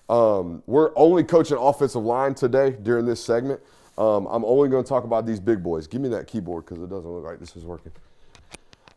We're only coaching offensive line today during this segment. I'm only going to talk about these big boys. Give me that keyboard because it doesn't look like this is working.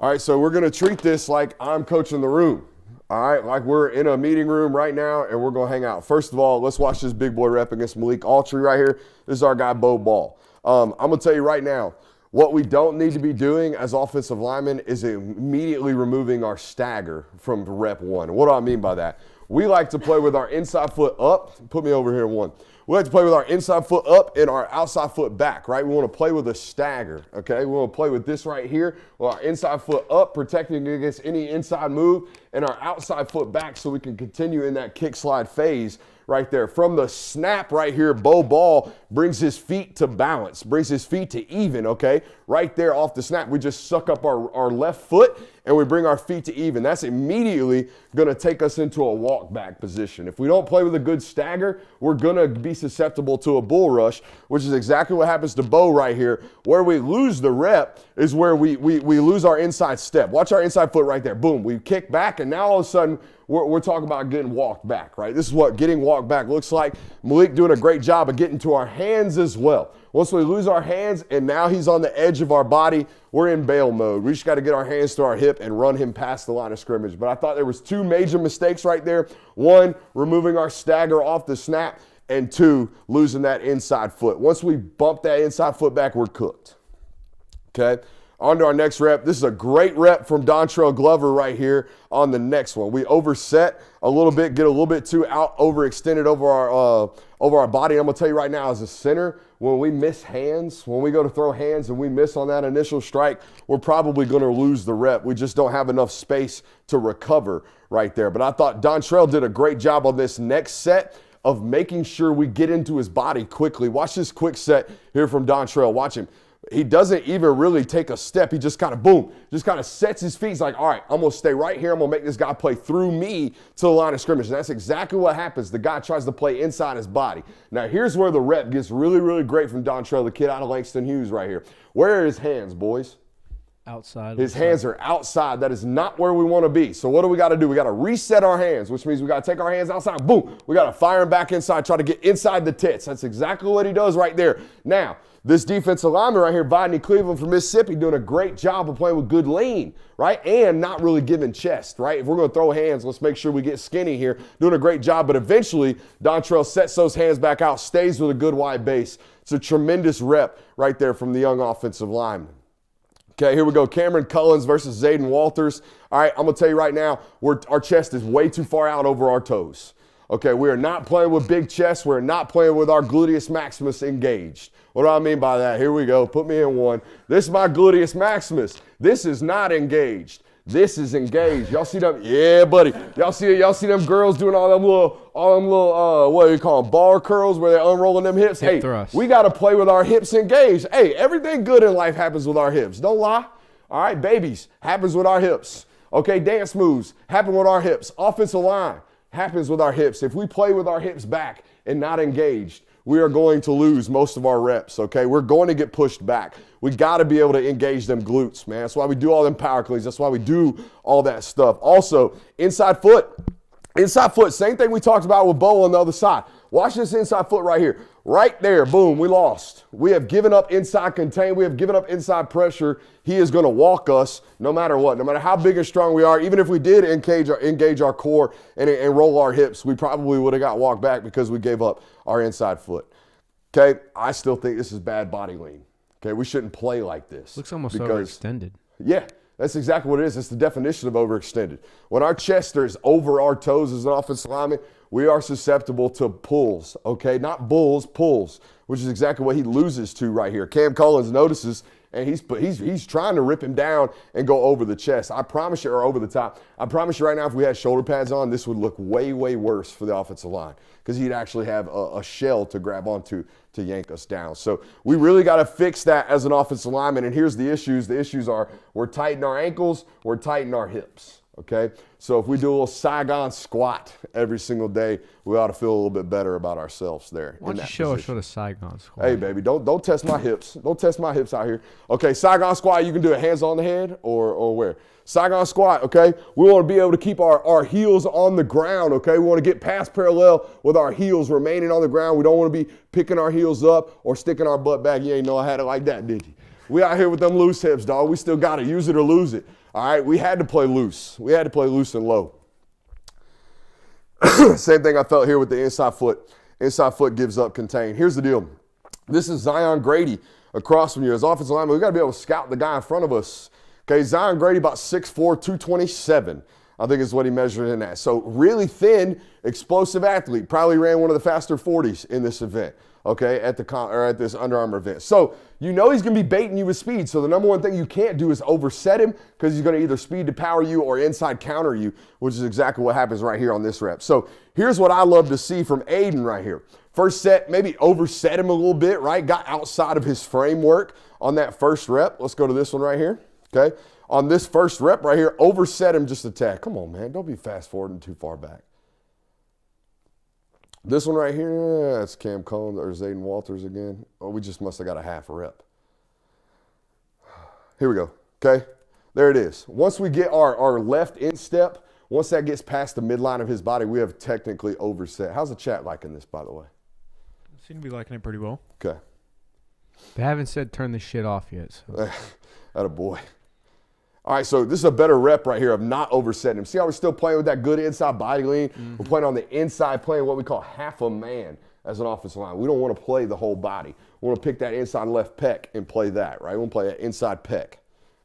All right, so we're going to treat this like I'm coaching the room. All right, like we're in a meeting room right now and we're going to hang out. First of all, let's watch this big boy rep against Malik Autry right here. This is our guy, Bo Ball. I'm going to tell you right now, what we don't need to be doing as offensive linemen is immediately removing our stagger from rep one. What do I mean by that? We like to play with our inside foot up. Put me over here in one. We like to play with our inside foot up and our outside foot back, right? We want to play with a stagger, okay? We want to play with this right here, with our inside foot up, protecting against any inside move, and our outside foot back so we can continue in that kick slide phase right there. From the snap right here, Bo Ball brings his feet to balance, brings his feet to even, okay? Right there off the snap, we just suck up our left foot and we bring our feet to even. That's immediately going to take us into a walk back position. If we don't play with a good stagger, we're going to be susceptible to a bull rush, which is exactly what happens to Bo right here. Where we lose the rep is where we lose our inside step. Watch our inside foot right there. Boom, we kick back and now all of a sudden we're talking about getting walked back, right? This is what getting walked back looks like. Malik doing a great job of getting to our hands as well. Once we lose our hands and now he's on the edge of our body, we're in bail mode. We just got to get our hands to our hip and run him past the line of scrimmage. But I thought there was two major mistakes right there. One, removing our stagger off the snap, and two, losing that inside foot. Once we bump that inside foot back, we're cooked. Okay? On to our next rep. This is a great rep from Dontrell Glover right here on the next one. We overset a little bit, get a little bit too overextended over our body. I'm going to tell you right now, as a center, when we miss hands, when we go to throw hands and we miss on that initial strike, we're probably going to lose the rep. We just don't have enough space to recover right there. But I thought Dontrell did a great job on this next set of making sure we get into his body quickly. Watch this quick set here from Dontrell. Watch him. He doesn't even really take a step. He just kind of, boom, just kind of sets his feet. He's like, all right, I'm going to stay right here. I'm going to make this guy play through me to the line of scrimmage. And that's exactly what happens. The guy tries to play inside his body. Now, here's where the rep gets really, really great from Dontrell, the kid out of Langston Hughes right here. Where are his hands, boys? Outside. His hands are outside. That is not where we want to be. So what do we got to do? We got to reset our hands, which means we got to take our hands outside. Boom. We got to fire him back inside, try to get inside the tits. That's exactly what he does right there. Now, this defensive lineman right here, Vidney Cleveland from Mississippi, doing a great job of playing with good lean, right? And not really giving chest, right? If we're going to throw hands, let's make sure we get skinny here. Doing a great job, but eventually Dontrell sets those hands back out, stays with a good wide base. It's a tremendous rep right there from the young offensive lineman. Okay, here we go. Cameron Cullins versus Zayden Walters. All right, I'm going to tell you right now, our chest is way too far out over our toes. Okay, we are not playing with big chest. We're not playing with our gluteus maximus engaged. What do I mean by that? Here we go. Put me in one. This is my gluteus maximus. This is not engaged. This is engaged. Y'all see them? Yeah, buddy. Y'all see them girls doing all them little, what do you call them, bar curls where they're unrolling them hips? Hip thrust. We got to play with our hips engaged. Hey, everything good in life happens with our hips. Don't lie. All right, babies, happens with our hips. Okay, dance moves happen with our hips. Offensive line happens with our hips. If we play with our hips back and not engaged, we are going to lose most of our reps, okay? We're going to get pushed back. We got to be able to engage them glutes, man. That's why we do all them power cleans. That's why we do all that stuff. Also, inside foot. Inside foot, same thing we talked about with Bo on the other side. Watch this inside foot right here. Right there, boom, we lost. We have given up inside contain. We have given up inside pressure. He is going to walk us no matter what. No matter how big and strong we are, even if we did engage our core and roll our hips, we probably would have got walked back because we gave up our inside foot. Okay, I still think this is bad body lean. Okay, we shouldn't play like this. Looks almost overextended. Yeah. That's exactly what it is. It's the definition of overextended. When our chest is over our toes as an offensive lineman, we are susceptible to pulls, okay? Not bulls, pulls, which is exactly what he loses to right here. Cam Collins notices, and he's trying to rip him down and go over the chest. I promise you, or over the top. I promise you right now, if we had shoulder pads on, this would look way, way worse for the offensive line because he'd actually have a shell to grab onto to yank us down. So we really got to fix that as an offensive lineman, and here's the issues. The issues are we're tight in our ankles, we're tight in our hips. Okay, so if we do a little Saigon squat every single day, we ought to feel a little bit better about ourselves there. Why don't you show us what a Saigon squat? Hey, baby, don't test my hips. Don't test my hips out here. Okay, Saigon squat, you can do it hands on the head or where? Saigon squat, okay? We want to be able to keep our heels on the ground, okay? We want to get past parallel with our heels remaining on the ground. We don't want to be picking our heels up or sticking our butt back. You ain't know I had it like that, did you? We out here with them loose hips, dog. We still got to use it or lose it. All right, we had to play loose. We had to play loose and low. Same thing I felt here with the inside foot. Inside foot gives up, contain. Here's the deal. This is Zion Grady across from you. As offensive lineman, we got to be able to scout the guy in front of us. Okay, Zion Grady about 6'4", 227. I think is what he measured in at. So really thin, explosive athlete. Probably ran one of the faster 40s in this event. Okay, at this Under Armour event. So you know he's going to be baiting you with speed. So the number one thing you can't do is overset him because he's going to either speed to power you or inside counter you, which is exactly what happens right here on this rep. So here's what I love to see from Aiden right here. First set, maybe overset him a little bit, right? Got outside of his framework on that first rep. Let's go to this one right here, okay? On this first rep right here, overset him just a tad. Come on, man, don't be fast forwarding too far back. This one right here, that's Cam Combs or Zayden Walters again. Oh, we just must have got a half a rep. Here we go, okay? There it is. Once we get our left instep, once that gets past the midline of his body, we have technically overset. How's the chat liking this, by the way? Seem to be liking it pretty well. Okay. They haven't said turn this shit off yet. So. Attaboy. All right, so this is a better rep right here of not oversetting him. See how we're still playing with that good inside body lean? Mm-hmm. We're playing on the inside, playing what we call half a man as an offensive line. We don't want to play the whole body. We want to pick that inside left pec and play that, right? We want to play that inside pec,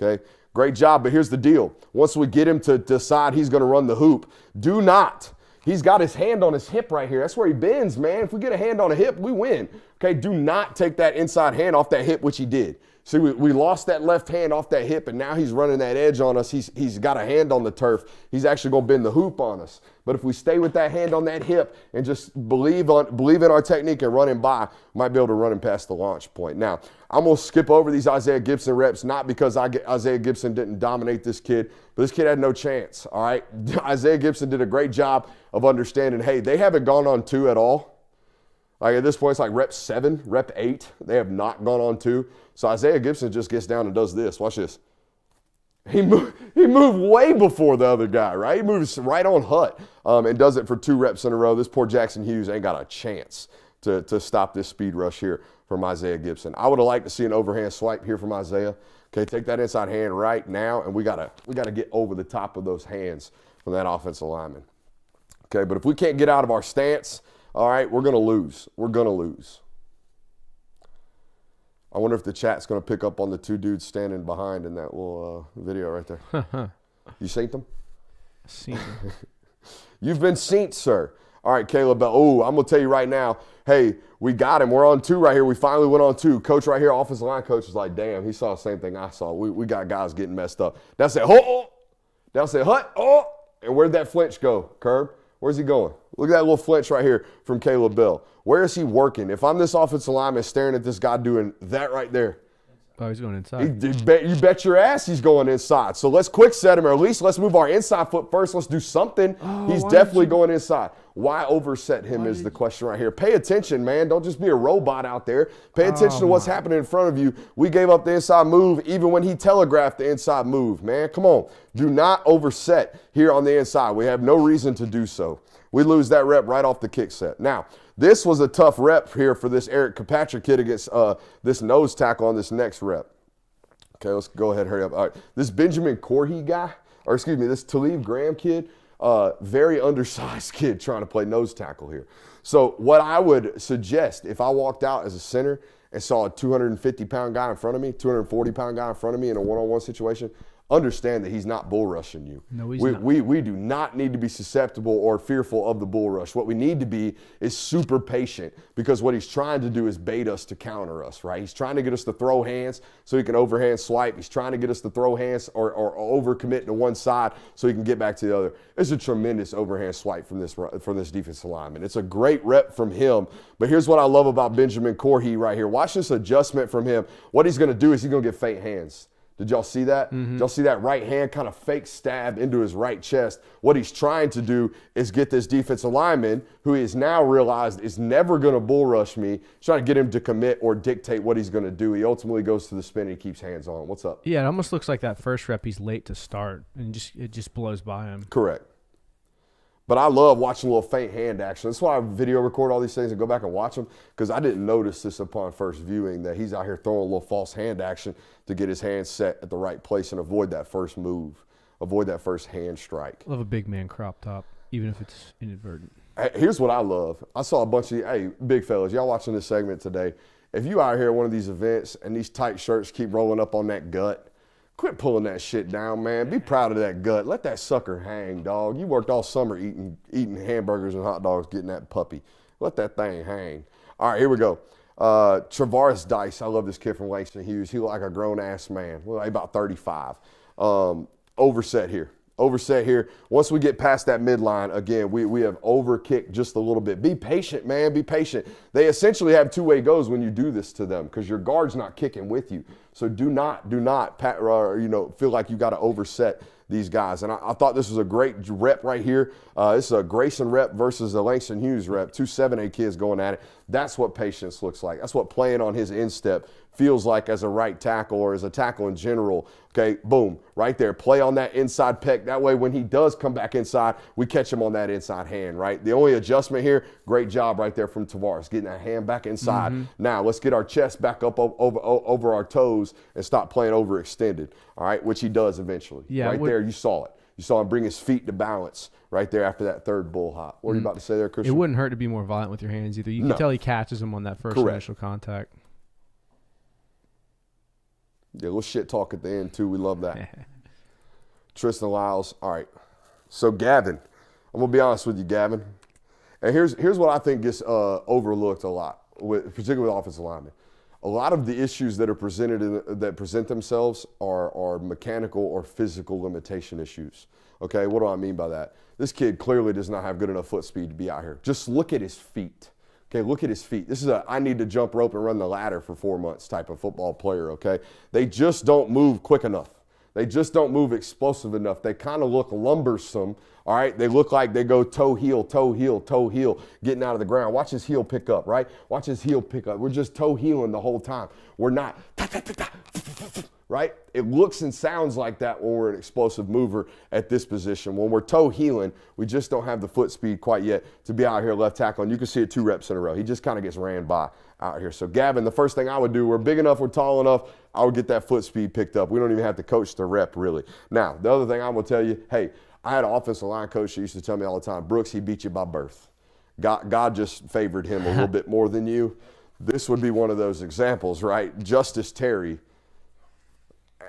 okay? Great job, but here's the deal. Once we get him to decide he's going to run the hoop, do not. He's got his hand on his hip right here. That's where he bends, man. If we get a hand on a hip, we win. Okay, do not take that inside hand off that hip, which he did. See, we lost that left hand off that hip, and now he's running that edge on us. He's got a hand on the turf. He's actually going to bend the hoop on us. But if we stay with that hand on that hip and just believe in our technique and run him by, we might be able to run him past the launch point. Now, I'm going to skip over these Isaiah Gibson reps, not because Isaiah Gibson didn't dominate this kid, but this kid had no chance, all right? Isaiah Gibson did a great job of understanding, hey, they haven't gone on 2 at all. Like at this point, it's like rep 7, rep 8. They have not gone on 2. So Isaiah Gibson just gets down and does this. Watch this. He moved way before the other guy, right? He moves right on Hut and does it for 2 reps in a row. This poor Jackson Hughes ain't got a chance to stop this speed rush here from Isaiah Gibson. I would have liked to see an overhand swipe here from Isaiah. Okay, take that inside hand right now, and we gotta get over the top of those hands from that offensive lineman. Okay, but if we can't get out of our stance, all right, we're going to lose. We're going to lose. I wonder if the chat's going to pick up on the 2 dudes standing behind in that little video right there. You seen them? Seen them. You've been seen, sir. All right, Caleb. Oh, I'm going to tell you right now, hey, we got him. We're on 2 right here. We finally went on 2. Coach right here, offensive line coach, is like, damn, he saw the same thing I saw. We got guys getting messed up. Down said, oh. Down said, hut, oh. And where'd that flinch go, Curb? Where's he going? Look at that little flinch right here from Caleb Bell. Where is he working? If I'm this offensive lineman staring at this guy doing that right there. Oh, he's going inside. You bet your ass he's going inside. So let's quick set him, or at least let's move our inside foot first. Let's do something. He's definitely going inside. Why overset him is the question right here. Pay attention, man. Don't just be a robot out there. Pay attention to what's happening in front of you. We gave up the inside move even when he telegraphed the inside move, man. Come on. Do not overset here on the inside. We have no reason to do so. We lose that rep right off the kick set. Now, this was a tough rep here for this Eric Kirkpatrick kid against this nose tackle on this next rep. Okay, let's go ahead and hurry up. All right, this Benjamin Corhi guy, or excuse me, this Talib Graham kid, very undersized kid trying to play nose tackle here. So what I would suggest if I walked out as a center and saw a 250-pound guy in front of me, 240-pound guy in front of me in a one-on-one situation, understand that he's not bull rushing you. No, he's not. We do not need to be susceptible or fearful of the bull rush. What we need to be is super patient, because what he's trying to do is bait us to counter us, right? He's trying to get us to throw hands so he can overhand swipe. He's trying to get us to throw hands or overcommit to one side so he can get back to the other. It's a tremendous overhand swipe from this defensive lineman. It's a great rep from him. But here's what I love about Benjamin Corhi right here. Watch this adjustment from him. What he's going to do is he's going to get feint hands Did y'all see that? Did y'all see that right hand kind of fake stab into his right chest? What he's trying to do is get this defensive lineman, who he has now realized is never going to bull rush me, trying to get him to commit or dictate what he's going to do. He ultimately goes to the spin and he keeps hands on. What's up? Yeah, it almost looks like that first rep he's late to start, and it just blows by him. Correct. But I love watching a little faint hand action. That's why I video record all these things and go back and watch them, because I didn't notice this upon first viewing, that he's out here throwing a little false hand action to get his hand set at the right place and avoid that first move, avoid that first hand strike. Love a big man crop top, even if it's inadvertent. Here's what I love. I saw a bunch of, hey, big fellas, y'all watching this segment today, if you out here at one of these events and these tight shirts keep rolling up on that gut, quit pulling that shit down, man. Be proud of that gut. Let that sucker hang, dog. You worked all summer eating hamburgers and hot dogs, getting that puppy. Let that thing hang. All right, here we go. Travaris Dice. I love this kid from Langston Hughes. He looked like a grown-ass man. Well, about 35. Overset here. Overset here. Once we get past that midline, again, we have overkicked just a little bit. Be patient, man. Be patient. They essentially have two-way goes when you do this to them, because your guard's not kicking with you. So do not feel like you got to overset these guys. And I thought this was a great rep right here. This is a Grayson rep versus a Langston Hughes rep. Two 7A kids going at it. That's what patience looks like. That's what playing on his instep feels like as a right tackle or as a tackle in general. Okay, boom, right there. Play on that inside pec. That way when he does come back inside, we catch him on that inside hand, right? The only adjustment here, great job right there from Tavares, getting that hand back inside. Now let's get our chest back up over our toes and stop playing overextended, all right, which he does eventually. Yeah, right there, you saw it. You saw him bring his feet to balance right there after that third bull hop. What are you about to say there, Christian? It wouldn't hurt to be more violent with your hands either. You can tell he catches him on that first initial contact. Yeah, a little shit talk at the end, too. We love that. Tristan Lyles. All right. So, Gavin. I'm going to be honest with you, Gavin. And here's what I think gets overlooked a lot, particularly with offensive linemen. A lot of the issues that are that present themselves are mechanical or physical limitation issues. Okay, what do I mean by that? This kid clearly does not have good enough foot speed to be out here. Just look at his feet. Okay, look at his feet. This is I need to jump rope and run the ladder for 4 months type of football player, okay? They just don't move quick enough. They just don't move explosive enough. They kind of look lumbersome, all right? They look like they go toe, heel, getting out of the ground. Watch his heel pick up, right? Watch his heel pick up. We're just toe heeling the whole time. We're not, right? It looks and sounds like that when we're an explosive mover at this position. When we're toe heeling, we just don't have the foot speed quite yet to be out here left tackle. And you can see it 2 reps in a row. He just kind of gets ran by out here. So, Gavin, the first thing I would do, we're big enough, we're tall enough, I would get that foot speed picked up. We don't even have to coach the rep, really. Now, the other thing I'm going to tell you, hey, I had an offensive line coach that used to tell me all the time, Brooks, he beat you by birth. God just favored him a little bit more than you. This would be one of those examples, right? Justice Terry.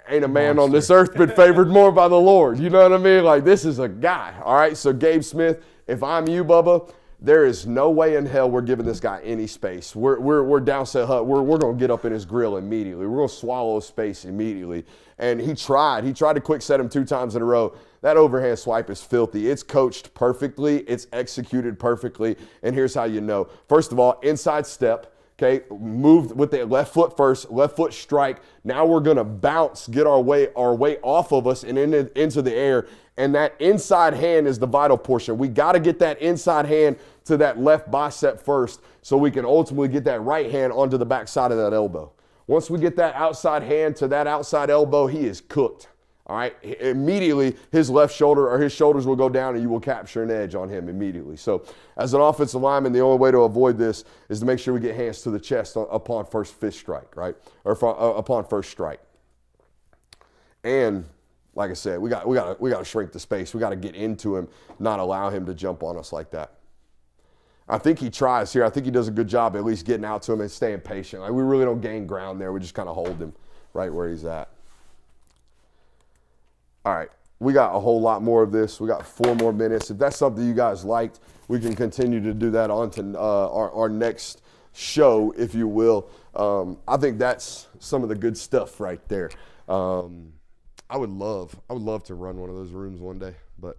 Ain't a man on this earth been favored more by the Lord. You know what I mean? Like, this is a guy. All right, so Gabe Smith, if I'm you, Bubba, there is no way in hell we're giving this guy any space. We're downset hut. We're going to get up in his grill immediately. We're going to swallow space immediately. And he tried. He tried to quick set him 2 times in a row. That overhand swipe is filthy. It's coached perfectly. It's executed perfectly. And here's how you know. First of all, inside step. Okay, moved with the left foot first, left foot strike. Now we're going to bounce, get our weight off of us and into the air. And that inside hand is the vital portion. We got to get that inside hand to that left bicep first so we can ultimately get that right hand onto the backside of that elbow. Once we get that outside hand to that outside elbow, he is cooked. All right, immediately his left shoulder or his shoulders will go down and you will capture an edge on him immediately. So as an offensive lineman, the only way to avoid this is to make sure we get hands to the chest upon first fist strike, right? Or upon first strike. And like I said, we got to shrink the space. We got to get into him, not allow him to jump on us like that. I think he tries here. I think he does a good job at least getting out to him and staying patient. Like, we really don't gain ground there. We just kind of hold him right where he's at. All right, we got a whole lot more of this. We got 4 more minutes. If that's something you guys liked, we can continue to do that on to our next show, if you will. I think that's some of the good stuff right there. I would love to run one of those rooms one day, but